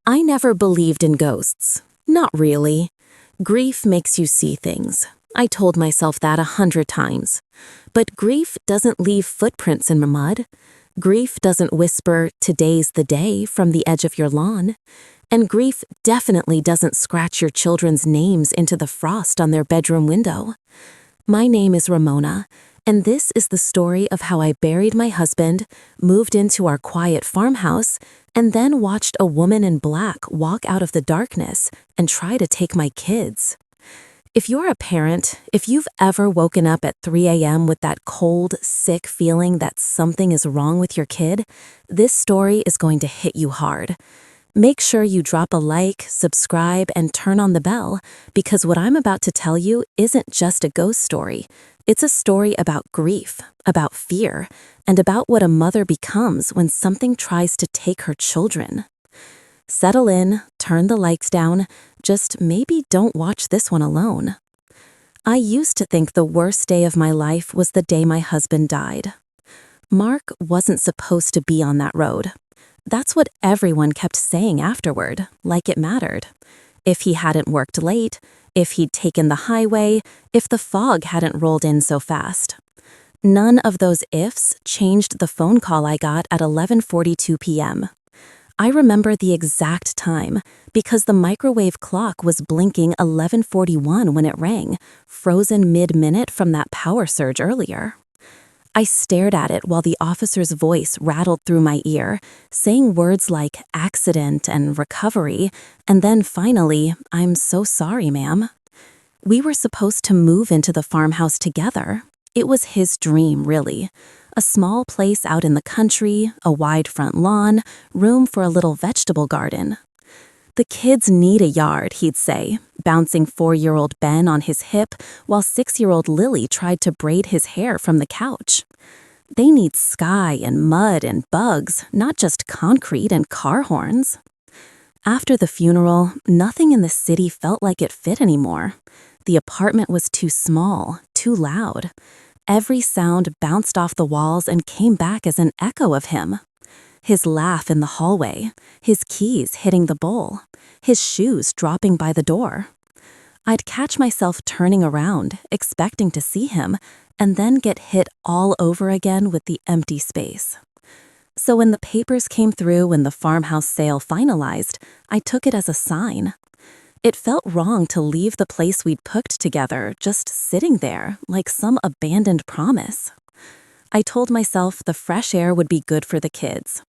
I never believed in ghosts. Not really. Grief makes you see things. I told myself that 100 times. But grief doesn't leave footprints in the mud. Grief doesn't whisper, "Today's the day," from the edge of your lawn. And grief definitely doesn't scratch your children's names into the frost on their bedroom window. My name is Ramona, and this is the story of how I buried my husband, moved into our quiet farmhouse, and then watched a woman in black walk out of the darkness and try to take my kids. If you're a parent, if you've ever woken up at 3 a.m. with that cold, sick feeling that something is wrong with your kid, this story is going to hit you hard. Make sure you drop a like, subscribe, and turn on the bell, because what I'm about to tell you isn't just a ghost story. It's a story about grief, about fear, and about what a mother becomes when something tries to take her children. Settle in, turn the lights down, just maybe don't watch this one alone. I used to think the worst day of my life was the day my husband died. Mark wasn't supposed to be on that road. That's what everyone kept saying afterward, like it mattered. If he hadn't worked late, if he'd taken the highway, if the fog hadn't rolled in so fast. None of those ifs changed the phone call I got at 11:42 p.m. I remember the exact time because the microwave clock was blinking 11:41 when it rang, frozen mid-minute from that power surge earlier. I stared at it while the officer's voice rattled through my ear, saying words like accident and recovery, and then finally, "I'm so sorry, ma'am." We were supposed to move into the farmhouse together. It was his dream, really. A small place out in the country, a wide front lawn, room for a little vegetable garden. "The kids need a yard," he'd say, bouncing 4-year-old Ben on his hip while 6-year-old Lily tried to braid his hair from the couch. "They need sky and mud and bugs, not just concrete and car horns." After the funeral, nothing in the city felt like it fit anymore. The apartment was too small, too loud. Every sound bounced off the walls and came back as an echo of him. His laugh in the hallway, his keys hitting the bowl, his shoes dropping by the door. I'd catch myself turning around, expecting to see him, and then get hit all over again with the empty space. So when the papers came through and the farmhouse sale finalized, I took it as a sign. It felt wrong to leave the place we'd cooked together just sitting there like some abandoned promise. I told myself the fresh air would be good for the kids.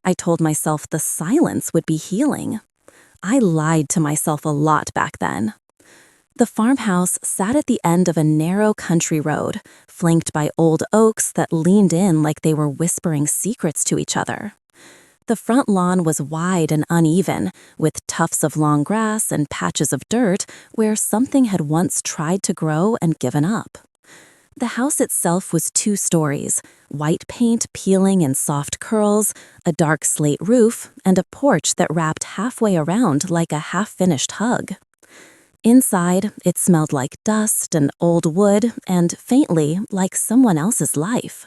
I told myself the silence would be healing. I lied to myself a lot back then. The farmhouse sat at the end of a narrow country road, flanked by old oaks that leaned in like they were whispering secrets to each other. The front lawn was wide and uneven, with tufts of long grass and patches of dirt where something had once tried to grow and given up. The house itself was 2 stories, white paint peeling in soft curls, a dark slate roof, and a porch that wrapped halfway around like a half-finished hug. Inside, it smelled like dust and old wood and, faintly, like someone else's life.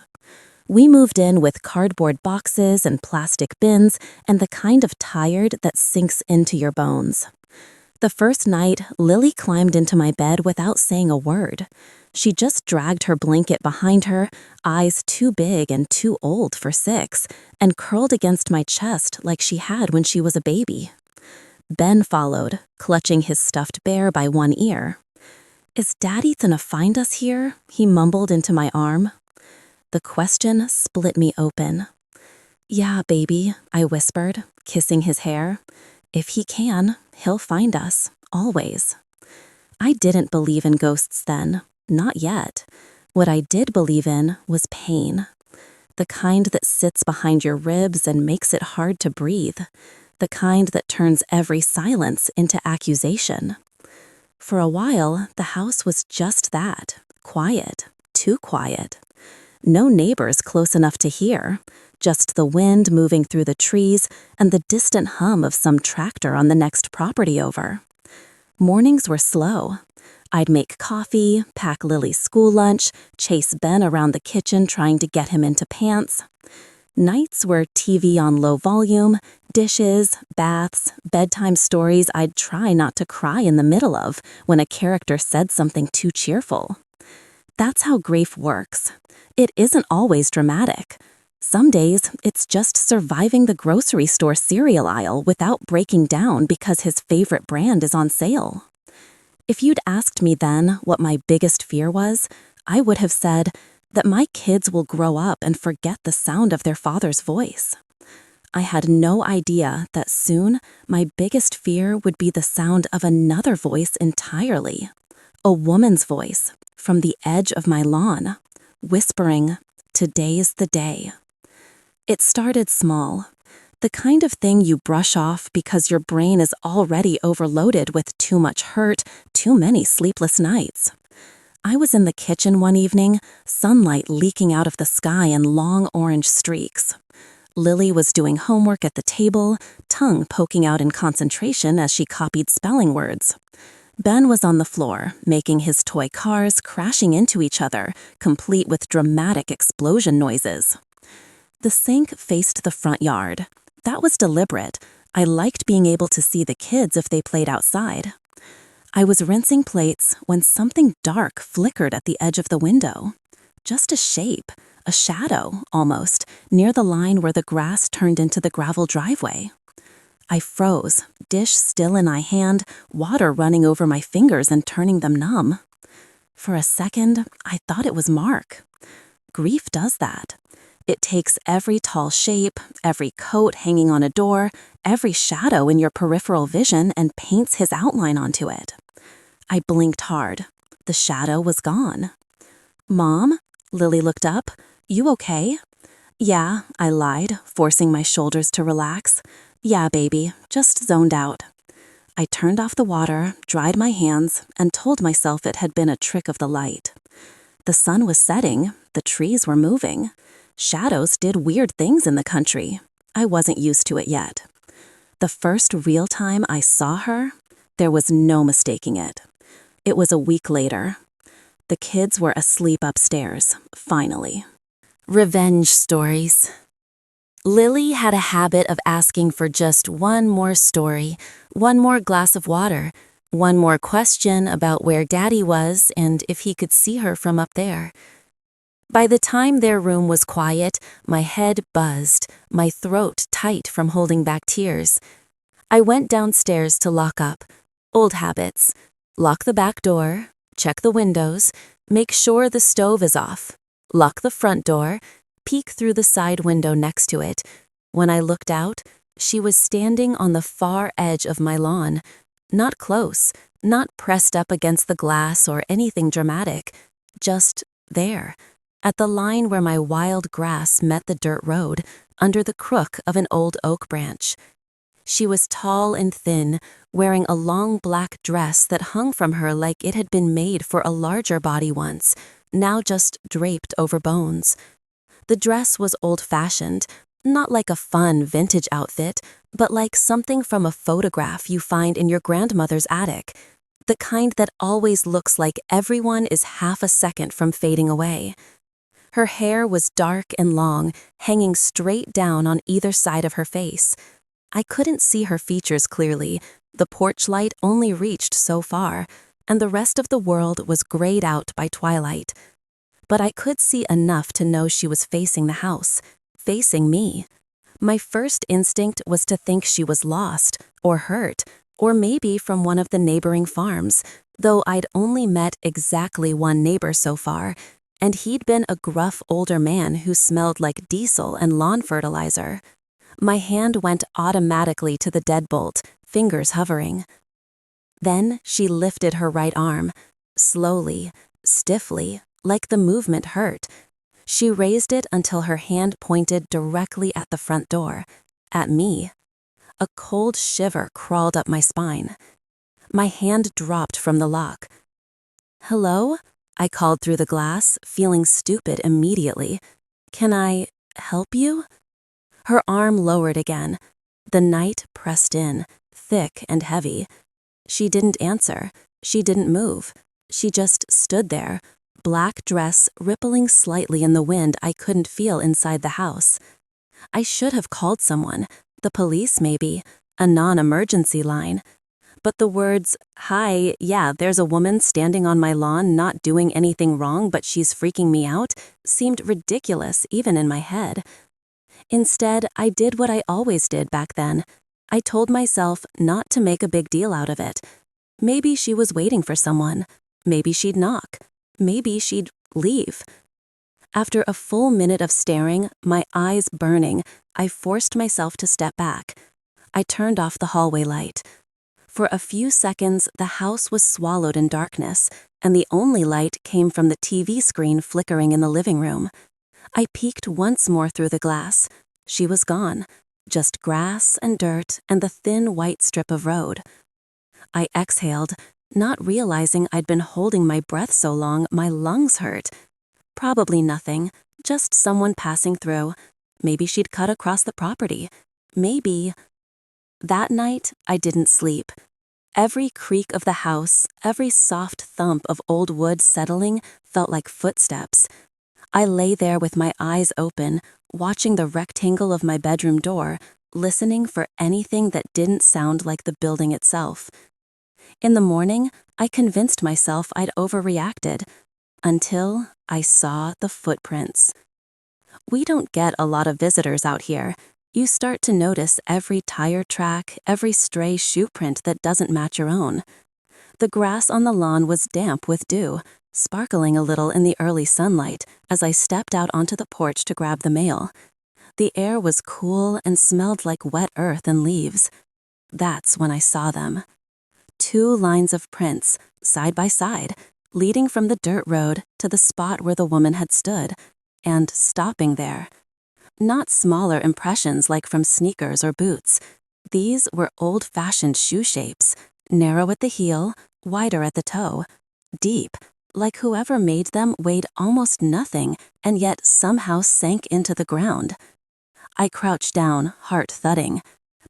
We moved in with cardboard boxes and plastic bins and the kind of tired that sinks into your bones. The first night, Lily climbed into my bed without saying a word. She just dragged her blanket behind her, eyes too big and too old for 6, and curled against my chest like she had when she was a baby. Ben followed, clutching his stuffed bear by one ear. "Is Daddy gonna find us here?" he mumbled into my arm. The question split me open. "Yeah, baby," I whispered, kissing his hair. "If he can, he'll find us, always." I didn't believe in ghosts then, not yet. What I did believe in was pain. The kind that sits behind your ribs and makes it hard to breathe. The kind that turns every silence into accusation. For a while, the house was just that, quiet, too quiet. No neighbors close enough to hear, just the wind moving through the trees and the distant hum of some tractor on the next property over. Mornings were slow. I'd make coffee, pack Lily's school lunch, chase Ben around the kitchen trying to get him into pants. Nights were TV on low volume, dishes, baths, bedtime stories I'd try not to cry in the middle of when a character said something too cheerful. That's how grief works. It isn't always dramatic. Some days, it's just surviving the grocery store cereal aisle without breaking down because his favorite brand is on sale. If you'd asked me then what my biggest fear was, I would have said that my kids will grow up and forget the sound of their father's voice. I had no idea that soon my biggest fear would be the sound of another voice entirely. A woman's voice from the edge of my lawn, whispering, "Today's the day." It started small, the kind of thing you brush off because your brain is already overloaded with too much hurt, too many sleepless nights. I was in the kitchen one evening, sunlight leaking out of the sky in long orange streaks. Lily was doing homework at the table, tongue poking out in concentration as she copied spelling words. Ben was on the floor, making his toy cars crashing into each other, complete with dramatic explosion noises. The sink faced the front yard. That was deliberate. I liked being able to see the kids if they played outside. I was rinsing plates when something dark flickered at the edge of the window. Just a shape, a shadow, almost, near the line where the grass turned into the gravel driveway. I froze, dish still in my hand, water running over my fingers and turning them numb. For a second, I thought it was Mark. Grief does that. It takes every tall shape, every coat hanging on a door, every shadow in your peripheral vision and paints his outline onto it. I blinked hard. The shadow was gone. "Mom?" Lily looked up. "You okay?" "Yeah," I lied, forcing my shoulders to relax. "Yeah, baby, just zoned out." I turned off the water, dried my hands, and told myself it had been a trick of the light. The sun was setting, the trees were moving. Shadows did weird things in the country. I wasn't used to it yet. The first real time I saw her, there was no mistaking it. It was a week later. The kids were asleep upstairs, finally. Revenge stories. Lily had a habit of asking for just one more story, one more glass of water, one more question about where Daddy was and if he could see her from up there. By the time their room was quiet, my head buzzed, my throat tight from holding back tears. I went downstairs to lock up. Old habits. Lock the back door, check the windows, make sure the stove is off, lock the front door, peek through the side window next to it. When I looked out, she was standing on the far edge of my lawn. Not close, not pressed up against the glass or anything dramatic. Just there, at the line where my wild grass met the dirt road, under the crook of an old oak branch. She was tall and thin, wearing a long black dress that hung from her like it had been made for a larger body once, now just draped over bones. The dress was old-fashioned, not like a fun vintage outfit, but like something from a photograph you find in your grandmother's attic, the kind that always looks like everyone is half a second from fading away. Her hair was dark and long, hanging straight down on either side of her face. I couldn't see her features clearly. The porch light only reached so far, and the rest of the world was grayed out by twilight. But I could see enough to know she was facing the house, facing me. My first instinct was to think she was lost, or hurt, or maybe from one of the neighboring farms, though I'd only met exactly one neighbor so far, and he'd been a gruff older man who smelled like diesel and lawn fertilizer. My hand went automatically to the deadbolt, fingers hovering. Then she lifted her right arm, slowly, stiffly, like the movement hurt. She raised it until her hand pointed directly at the front door, at me. A cold shiver crawled up my spine. My hand dropped from the lock. "Hello?" I called through the glass, feeling stupid immediately. "Can I help you?" Her arm lowered again. The night pressed in, thick and heavy. She didn't answer. She didn't move. She just stood there, black dress rippling slightly in the wind I couldn't feel inside the house. I should have called someone, the police maybe, a non-emergency line. But the words, "Hi, yeah, there's a woman standing on my lawn not doing anything wrong but she's freaking me out," seemed ridiculous even in my head. Instead, I did what I always did back then. I told myself not to make a big deal out of it. Maybe she was waiting for someone. Maybe she'd knock. Maybe she'd leave. After a full minute of staring, my eyes burning, I forced myself to step back. I turned off the hallway light. For a few seconds, the house was swallowed in darkness, and the only light came from the TV screen flickering in the living room. I peeked once more through the glass. She was gone. Just grass and dirt and the thin white strip of road. I exhaled, not realizing I'd been holding my breath so long my lungs hurt. Probably nothing, just someone passing through. Maybe she'd cut across the property. Maybe. That night, I didn't sleep. Every creak of the house, every soft thump of old wood settling felt like footsteps. I lay there with my eyes open, watching the rectangle of my bedroom door, listening for anything that didn't sound like the building itself. In the morning, I convinced myself I'd overreacted, until I saw the footprints. We don't get a lot of visitors out here. You start to notice every tire track, every stray shoe print that doesn't match your own. The grass on the lawn was damp with dew, sparkling a little in the early sunlight as I stepped out onto the porch to grab the mail. The air was cool and smelled like wet earth and leaves. That's when I saw them. 2 lines of prints, side by side, leading from the dirt road to the spot where the woman had stood, and stopping there. Not smaller impressions like from sneakers or boots. These were old-fashioned shoe shapes, narrow at the heel, wider at the toe, deep, like whoever made them weighed almost nothing and yet somehow sank into the ground. I crouched down, heart thudding.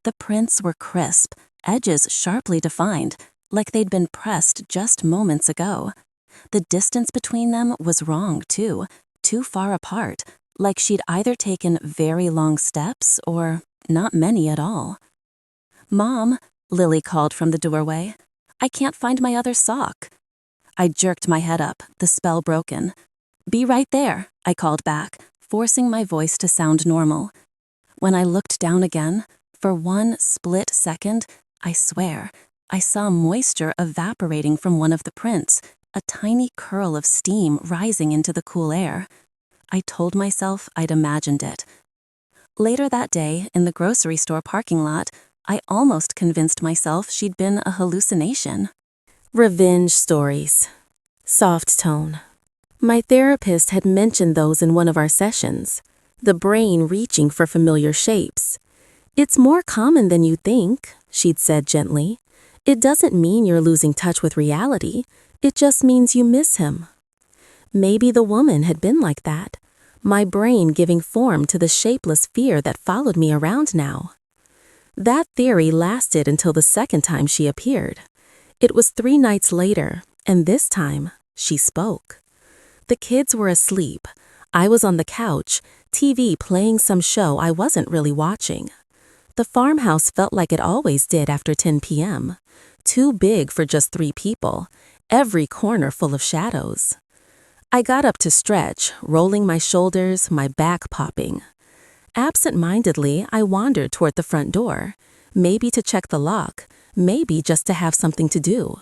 The prints were crisp, edges sharply defined, like they'd been pressed just moments ago. The distance between them was wrong, too far apart, like she'd either taken very long steps or not many at all. "Mom," Lily called from the doorway. "I can't find my other sock." I jerked my head up, the spell broken. "Be right there," I called back, forcing my voice to sound normal. When I looked down again, for one split second, I swear, I saw moisture evaporating from one of the prints, a tiny curl of steam rising into the cool air. I told myself I'd imagined it. Later that day, in the grocery store parking lot, I almost convinced myself she'd been a hallucination. Revenge stories. Soft tone. My therapist had mentioned those in one of our sessions. The brain reaching for familiar shapes. "It's more common than you think," she'd said gently. "It doesn't mean you're losing touch with reality. It just means you miss him." Maybe the woman had been like that. My brain giving form to the shapeless fear that followed me around now. That theory lasted until the second time she appeared. It was 3 nights later, and this time, she spoke. The kids were asleep. I was on the couch, TV playing some show I wasn't really watching. The farmhouse felt like it always did after 10 p.m. Too big for just 3 people, every corner full of shadows. I got up to stretch, rolling my shoulders, my back popping. Absent-mindedly, I wandered toward the front door, maybe to check the lock, maybe just to have something to do.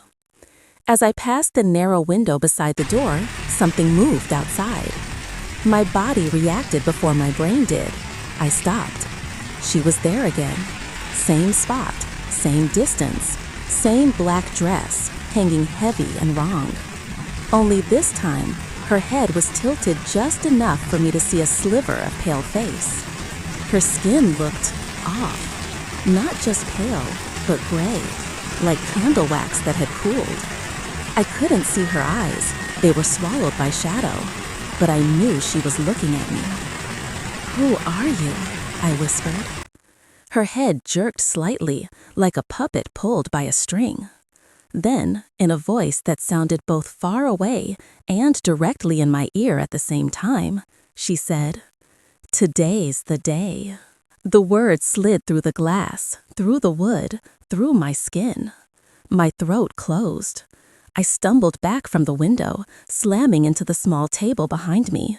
As I passed the narrow window beside the door, something moved outside. My body reacted before my brain did. I stopped. She was there again. Same spot, same distance, same black dress, hanging heavy and wrong. Only this time, her head was tilted just enough for me to see a sliver of pale face. Her skin looked off. Not just pale, but gray, like candle wax that had cooled. I couldn't see her eyes. They were swallowed by shadow, but I knew she was looking at me. "Who are you?" I whispered. Her head jerked slightly, like a puppet pulled by a string. Then, in a voice that sounded both far away and directly in my ear at the same time, she said, Today's the day. The words slid through the glass, through the wood, through my skin. My throat closed. I stumbled back from the window, slamming into the small table behind me.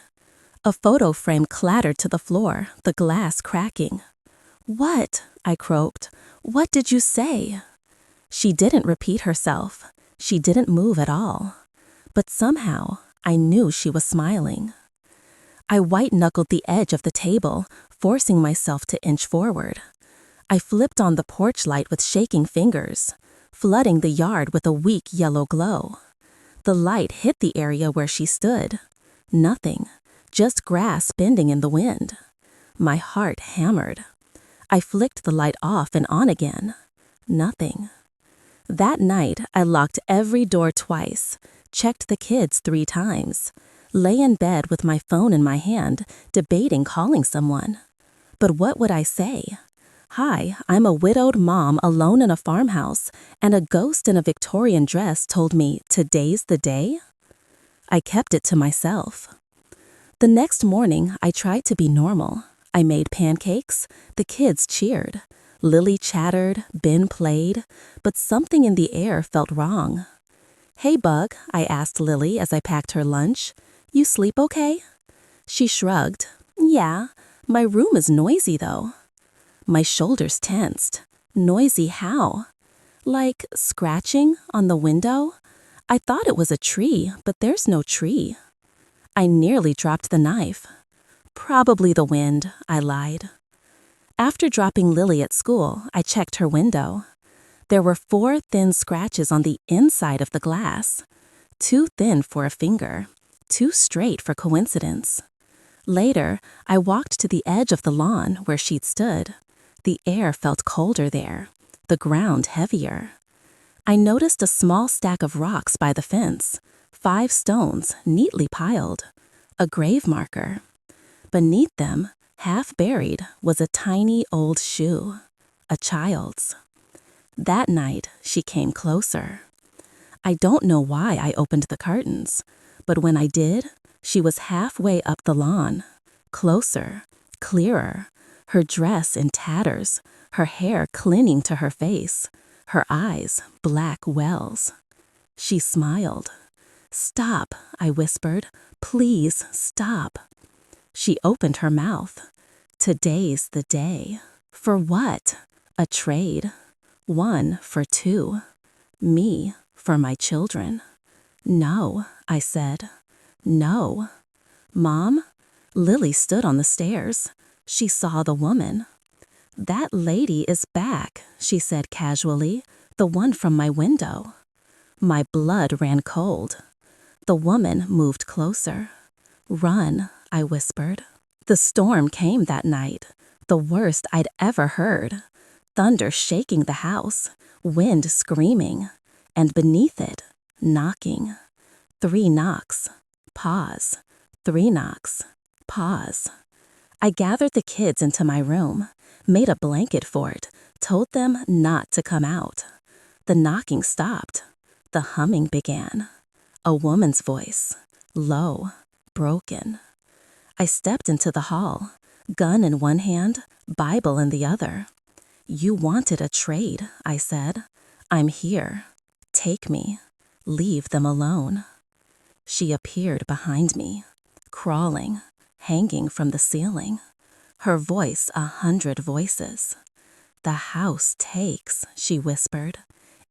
A photo frame clattered to the floor, the glass cracking. "What?" I croaked. "What did you say?" She didn't repeat herself. She didn't move at all. But somehow, I knew she was smiling. I white-knuckled the edge of the table, forcing myself to inch forward. I flipped on the porch light with shaking fingers, flooding the yard with a weak yellow glow. The light hit the area where she stood. Nothing, just grass bending in the wind. My heart hammered. I flicked the light off and on again. Nothing. That night, I locked every door twice, checked the kids 3 times, lay in bed with my phone in my hand, debating calling someone. But what would I say? "Hi, I'm a widowed mom alone in a farmhouse, and a ghost in a Victorian dress told me today's the day?" I kept it to myself. The next morning, I tried to be normal. I made pancakes. The kids cheered. Lily chattered, Ben played, but something in the air felt wrong. "Hey, Bug," I asked Lily as I packed her lunch. "You sleep okay?" She shrugged. "Yeah, my room is noisy though." My shoulders tensed. Noisy how? Like scratching on the window? I thought it was a tree, but there's no tree. I nearly dropped the knife. "Probably the wind," I lied. After dropping Lily at school, I checked her window. There were 4 thin scratches on the inside of the glass. Too thin for a finger. Too straight for coincidence. Later, I walked to the edge of the lawn where she'd stood. The air felt colder there, the ground heavier. I noticed a small stack of rocks by the fence, 5 stones neatly piled, a grave marker. Beneath them, half buried, was a tiny old shoe, a child's. That night, she came closer. I don't know why I opened the curtains, but when I did, she was halfway up the lawn, closer, clearer, her dress in tatters, her hair clinging to her face, her eyes black wells. She smiled. "Stop," I whispered. "Please stop." She opened her mouth. "Today's the day." For what? A trade. 1 for 2. Me for my children. "No," I said. "No." "Mom?" Lily stood on the stairs. She saw the woman. "That lady is back," she said casually, "the one from my window." My blood ran cold. The woman moved closer. "Run," I whispered. The storm came that night, the worst I'd ever heard. Thunder shaking the house, wind screaming, and beneath it, knocking. 3 knocks. Pause. 3 knocks. Pause. I gathered the kids into my room, made a blanket fort, told them not to come out. The knocking stopped. The humming began. A woman's voice, low, broken. I stepped into the hall, gun in one hand, Bible in the other. "You wanted a trade," I said. "I'm here. Take me. Leave them alone." She appeared behind me, crawling, hanging from the ceiling. Her voice 100 voices. "The house takes," she whispered.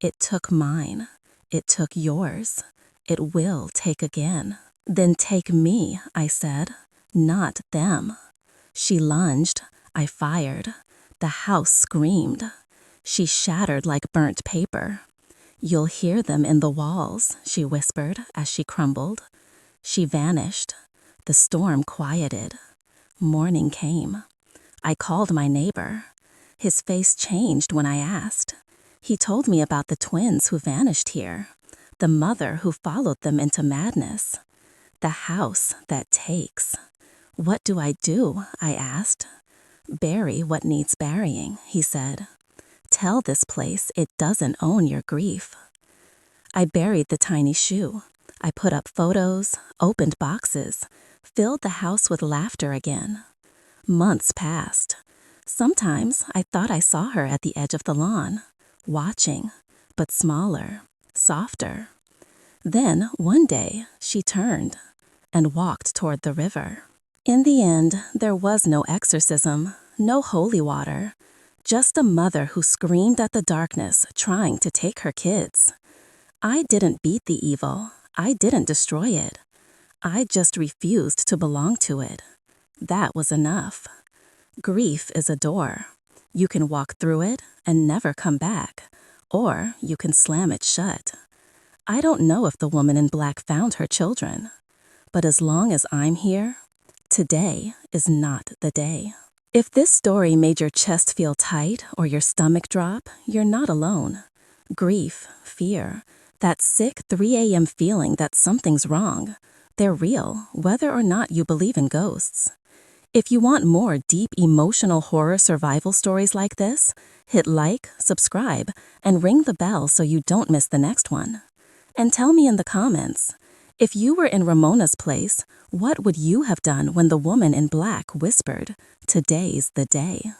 "It took mine. It took yours. It will take again." "Then take me," I said, "not them." She lunged. I fired. The house screamed. She shattered like burnt paper. "You'll hear them in the walls," she whispered as she crumbled. She vanished. The storm quieted. Morning came. I called my neighbor. His face changed when I asked. He told me about the twins who vanished here, the mother who followed them into madness. The house that takes. "What do I do?" I asked. "Bury what needs burying," he said. "Tell this place it doesn't own your grief." I buried the tiny shoe. I put up photos, opened boxes, filled the house with laughter again. Months passed. Sometimes I thought I saw her at the edge of the lawn, watching, but smaller, softer. Then, one day, she turned and walked toward the river. In the end, there was no exorcism, no holy water, just a mother who screamed at the darkness trying to take her kids. I didn't beat the evil. I didn't destroy it. I just refused to belong to it. That was enough. Grief is a door. You can walk through it and never come back, or you can slam it shut. I don't know if the woman in black found her children, but as long as I'm here, today is not the day. If this story made your chest feel tight or your stomach drop, you're not alone. Grief, fear, that sick 3 a.m. feeling that something's wrong, they're real, whether or not you believe in ghosts. If you want more deep emotional horror survival stories like this, hit like, subscribe, and ring the bell so you don't miss the next one. And tell me in the comments, if you were in Ramona's place, what would you have done when the woman in black whispered, "Today's the day"?